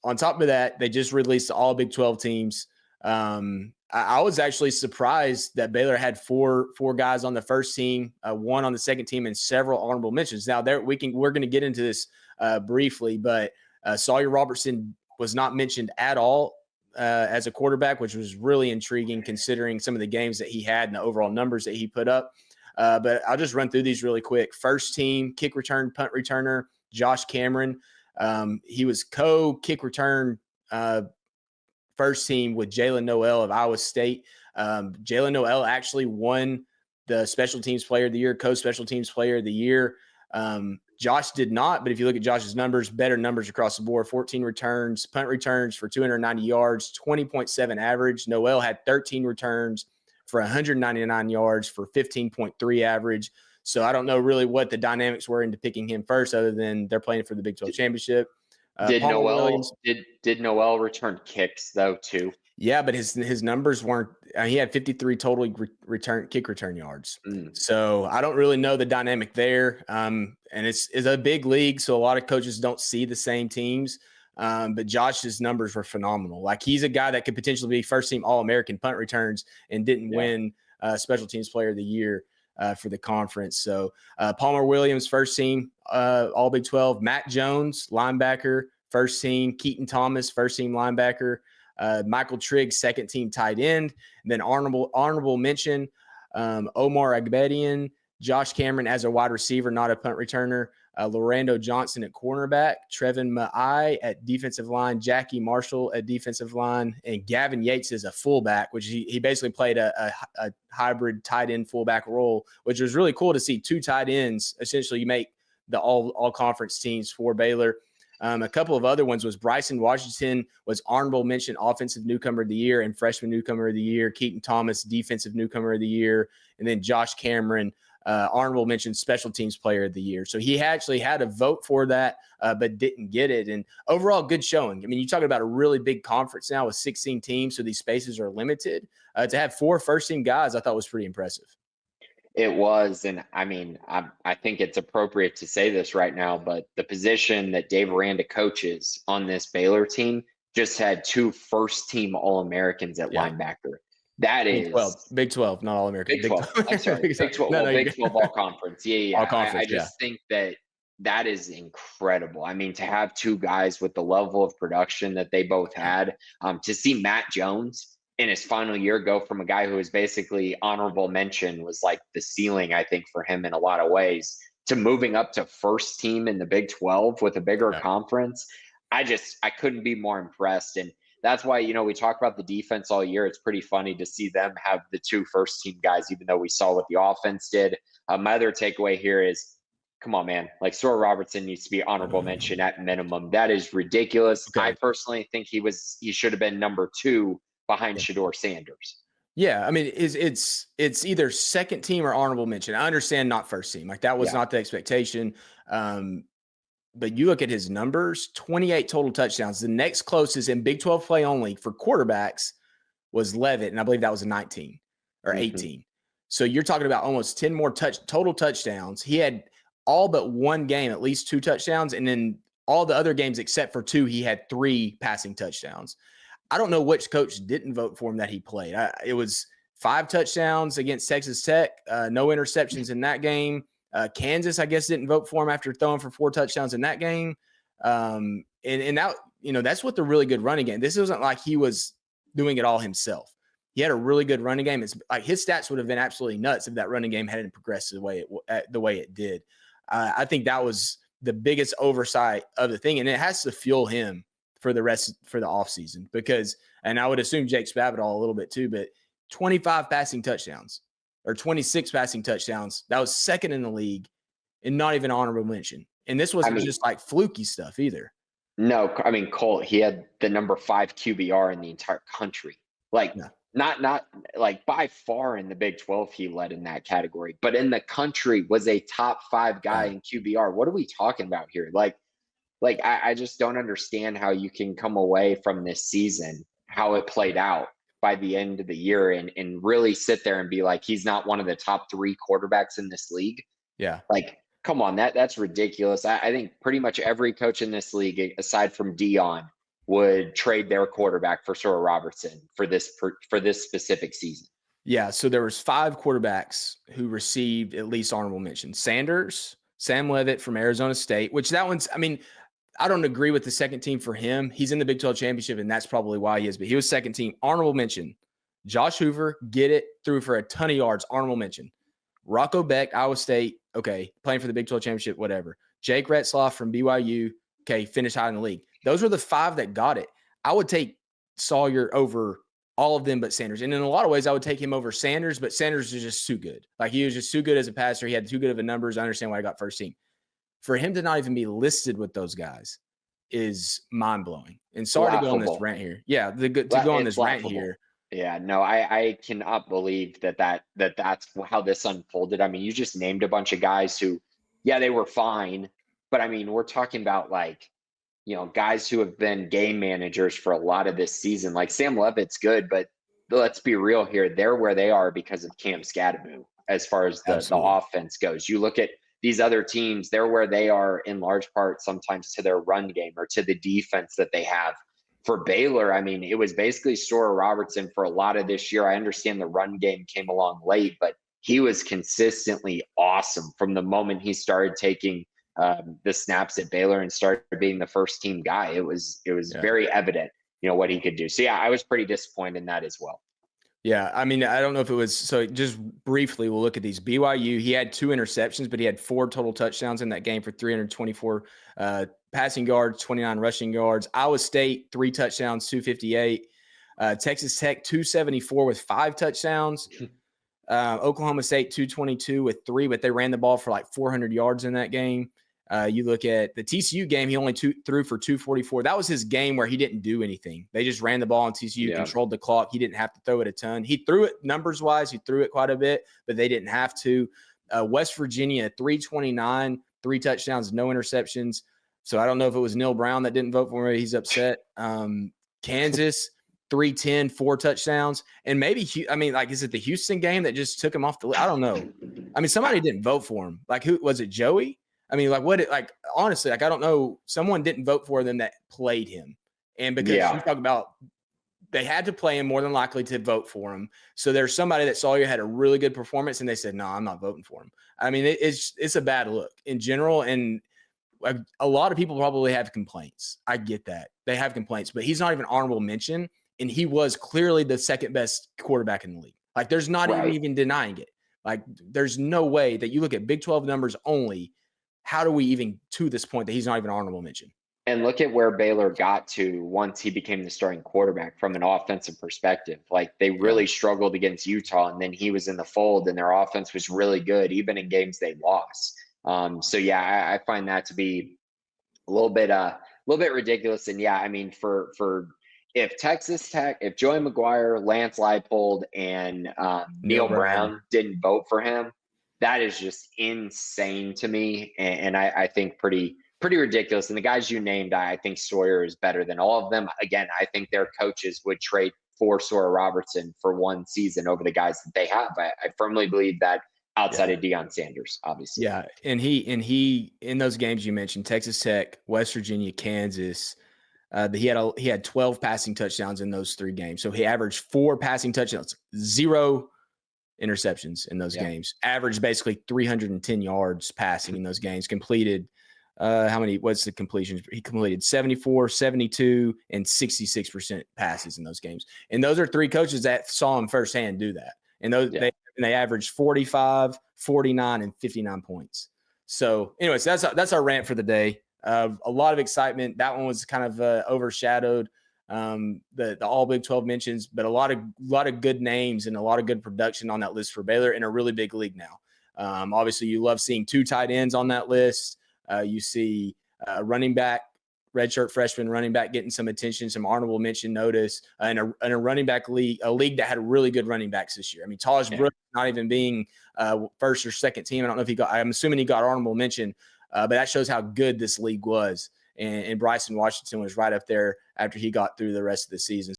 on top of that, they just released all Big 12 teams. I was actually surprised that Baylor had four guys on the first team, one on the second team, and several honorable mentions. Now, we're going to get into this briefly, but Sawyer Robertson was not mentioned at all as a quarterback, which was really intriguing considering some of the games that he had and the overall numbers that he put up. But I'll just run through these really quick. First team, kick return, punt returner, Josh Cameron. He was kick return first team with Jalen Noel of Iowa State. Jalen Noel actually won the special teams player of the year, co-special teams player of the year. Josh did not, but if you look at Josh's numbers, better numbers across the board, 14 returns, punt returns for 290 yards, 20.7 average. Noel had 13 returns for 199 yards for 15.3 average. So I don't know really what the dynamics were into picking him first, other than they're playing for the Big 12 championship. Did Noel return kicks though too? Yeah, but his numbers weren't. He had 53 total kick return yards. So I don't really know the dynamic there. And it's a big league, so a lot of coaches don't see the same teams. But Josh's numbers were phenomenal. Like, he's a guy that could potentially be first team All-American punt returns and didn't win special teams player of the year for the conference. So Palmer Williams, first team All Big 12. Matt Jones, linebacker, first team. Keaton Thomas, first team linebacker. Michael Trigg, second team tight end. And then honorable mention, Omar Agbedian, Josh Cameron as a wide receiver, not a punt returner. Lorando Johnson at cornerback, Trevin Ma'ai at defensive line, Jackie Marshall at defensive line, and Gavin Yates is a fullback, which he basically played a hybrid tight end fullback role, which was really cool to see two tight ends. Essentially, you make the all conference teams for Baylor. A couple of other ones was Bryson Washington was honorable mention offensive newcomer of the year and freshman newcomer of the year. Keaton Thomas, defensive newcomer of the year. And then Josh Cameron, honorable mention special teams player of the year. So he actually had a vote for that, but didn't get it. And overall, good showing. I mean, you're talking about a really big conference now with 16 teams, so these spaces are limited. To have 4 first-team guys, I thought was pretty impressive. It was, and I mean, I think it's appropriate to say this right now, but the position that Dave Aranda coaches on this Baylor team just had 2 first-team All-Americans at linebacker. That is Big 12, not All-American. Big 12. I'm sorry, Big 12. Big 12 All Conference. Yeah. All conference, I just think that is incredible. I mean, to have 2 guys with the level of production that they both had, to see Matt Jones in his final year go from a guy who was basically honorable mention, was like the ceiling, I think, for him in a lot of ways, to moving up to first team in the Big 12 with a bigger conference. I couldn't be more impressed. And that's why, we talk about the defense all year. It's pretty funny to see them have the 2 first team guys, even though we saw what the offense did. My other takeaway here is, come on, man. Like, Sawyer Robertson needs to be honorable mention at minimum. That is ridiculous. Okay. I personally think he should have been number 2 behind Shedeur Sanders. Yeah, I mean, it's either second team or honorable mention. I understand not first team. Like, that was not the expectation. But you look at his numbers, 28 total touchdowns. The next closest in Big 12 play only for quarterbacks was Levitt, and I believe that was a 19 or 18. So you're talking about almost 10 more total touchdowns. He had all but one game, at least 2 touchdowns, and then all the other games except for 2, he had 3 passing touchdowns. I don't know which coach didn't vote for him that he played. It was 5 touchdowns against Texas Tech, no interceptions in that game. Kansas, I guess, didn't vote for him after throwing for 4 touchdowns in that game. And that, that's what the really good running game. This wasn't like he was doing it all himself. He had a really good running game. It's like his stats would have been absolutely nuts if that running game hadn't progressed the way it did. I think that was the biggest oversight of the thing, and it has to fuel him for the offseason, because, and I would assume Jake Spavital a little bit too, but 25 passing touchdowns or 26 passing touchdowns, that was second in the league and not even honorable mention. And this wasn't just like fluky stuff either. No, I mean, Colt, he had the number 5 QBR in the entire country. Like, not like by far in the Big 12, he led in that category, but in the country was a top 5 guy in QBR. What are we talking about here? Like I just don't understand how you can come away from this season, how it played out by the end of the year, and really sit there and be like, he's not one of the top 3 quarterbacks in this league. Yeah. Like, come on, that's ridiculous. I think pretty much every coach in this league, aside from Dion, would trade their quarterback for Sora Robertson for this specific season? Yeah, so there was 5 quarterbacks who received at least honorable mention. Sanders, Sam Leavitt from Arizona State, which that one's, I mean, I don't agree with the second team for him. He's in the Big 12 championship, and that's probably why he is, but he was second team. Honorable mention, Josh Hoover, get it, threw for a ton of yards, honorable mention. Rocco Beck, Iowa State, okay, playing for the Big 12 championship, whatever. Jake Retzloff from BYU, okay, finished high in the league. Those were the 5 that got it. I would take Sawyer over all of them but Sanders. And in a lot of ways, I would take him over Sanders, but Sanders is just too good. Like, he was just too good as a passer. He had too good of a numbers. I understand why I got first team. For him to not even be listed with those guys is mind-blowing. And sorry to go on this rant here. Yeah, to go on this rant here. Yeah, no, I cannot believe that's how this unfolded. I mean, you just named a bunch of guys who, yeah, they were fine. But, I mean, we're talking about, like, you know, guys who have been game managers for a lot of this season. Like, Sam Leavitt's good, but let's be real here. They're where they are because of Cam Scadaboo as far as the offense goes. You look at these other teams, they're where they are in large part sometimes to their run game or to the defense that they have. For Baylor, I mean, it was basically Sora Robertson for a lot of this year. I understand the run game came along late, but he was consistently awesome from the moment he started taking the snaps at Baylor and started being the first team guy. It was very evident, you know, what he could do. So yeah, I was pretty disappointed in that as well. Yeah, I mean, I don't know if it was – so just briefly, we'll look at these. BYU, he had 2 interceptions, but he had 4 total touchdowns in that game for 324 passing yards, 29 rushing yards. Iowa State, 3 touchdowns, 258. Texas Tech, 274 with 5 touchdowns. Oklahoma State, 222 with 3, but they ran the ball for like 400 yards in that game. You look at the TCU game, he only threw for 244. That was his game where he didn't do anything. They just ran the ball, and TCU controlled the clock. He didn't have to throw it a ton. He threw it numbers-wise. He threw it quite a bit, but they didn't have to. West Virginia, 329, 3 touchdowns, no interceptions. So I don't know if it was Neil Brown that didn't vote for him. He's upset. Kansas, 310, 4 touchdowns. And maybe, I mean, like, is it the Houston game that just took him off the list? I don't know. I mean, somebody didn't vote for him. Like, who was it? Joey? I mean, like, honestly, like, I don't know. Someone didn't vote for them that played him. And because you talk about, they had to play him more than likely to vote for him. So there's somebody that Sawyer had a really good performance, and they said, no, I'm not voting for him. I mean, it's a bad look in general. And a lot of people probably have complaints. I get that. They have complaints, but he's not even honorable mention. And he was clearly the second best quarterback in the league. Like, there's not even denying it. Like, there's no way that you look at Big 12 numbers only. How do we even to this point that he's not even honorable mention? And look at where Baylor got to once he became the starting quarterback from an offensive perspective. Like, they really struggled against Utah, and then he was in the fold, and their offense was really good, even in games they lost. So yeah, I find that to be a little bit ridiculous. And yeah, I mean, for if Texas Tech, if Joey McGuire, Lance Leipold, and Neil Brown didn't vote for him, that is just insane to me, and I think pretty ridiculous. And the guys you named, I think Sawyer is better than all of them. Again, I think their coaches would trade for Sora Robertson for one season over the guys that they have. I firmly believe that outside of Deion Sanders, obviously. Yeah, and he in those games you mentioned, Texas Tech, West Virginia, Kansas, he had 12 passing touchdowns in those 3 games. So he averaged 4 passing touchdowns, 0 interceptions in those games. Averaged basically 310 yards passing in those games. Completed what's the completions? He completed 74, 72, and 66% passes in those games. And those are 3 coaches that saw him firsthand do that. And they averaged 45, 49, and 59 points. So anyways, that's our rant for the day. A lot of excitement. That one was kind of overshadowed. The all Big 12 mentions, but a lot of good names and a lot of good production on that list for Baylor in a really big league now. Obviously, you love seeing 2 tight ends on that list. You see running back, redshirt freshman running back getting some attention, some honorable mention notice, and a running back league, a league that had really good running backs this year. I mean, Taj Brooks not even being first or second team. I don't know if I'm assuming he got honorable mention, but that shows how good this league was. And Bryson Washington was right up there after he got through the rest of the season.